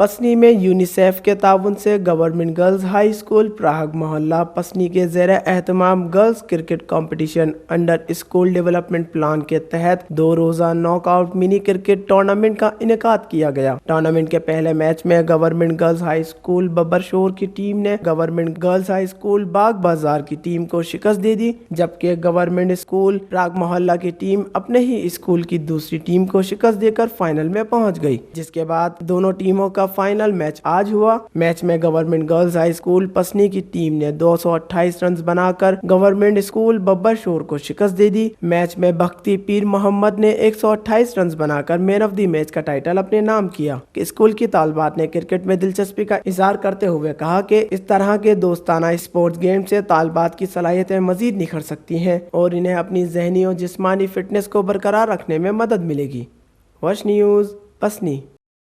पसनी में यूनिसेफ के ताउन से गवर्नमेंट गर्ल्स हाई स्कूल प्राग मोहल्ला पसनी के ज़ेर एहतमाम girls cricket competition under school development plan के तहत 2 रोज़ा नॉकआउट मिनी क्रिकेट टूर्नामेंट का इनेकाद किया गया। टूर्नामेंट के पहले मैच में government girls high school Babbar शोर की टीम ने गवर्नमेंट गर्ल्स हाई स्कूल बाग बाजार की टीम को शिकस्त दे दी, जबकि गवर्नमेंट स्कूल प्राग मोहल्ला की टीम अपने ही स्कूल की दूसरी टीम को शिकस्त देकर फाइनल में पहुंच गई। जिसके बाद दोनों टीमों का फाइनल मैच आज हुआ। मैच में गवर्नमेंट गर्ल्स हाई स्कूल पसनी की टीम ने 228 रन बनाकर गवर्नमेंट स्कूल बब्बर शोर को शिकस्त दे दी। मैच में भक्ति पीर मोहम्मद ने 128 रन बनाकर मैन ऑफ द मैच का टाइटल अपने नाम किया। स्कूल की तालबात ने क्रिकेट में दिलचस्पी का इजहार करते हुए कहा कि इस तरह के दोस्ताना स्पोर्ट्स गेम से तालबात की सलाहियतें मजीद निखर सकती हैं और इन्हें अपनी जहनी और जिस्मानी फिटनेस को बरकरार रखने में मदद मिलेगी। वश न्यूज़ पसनी।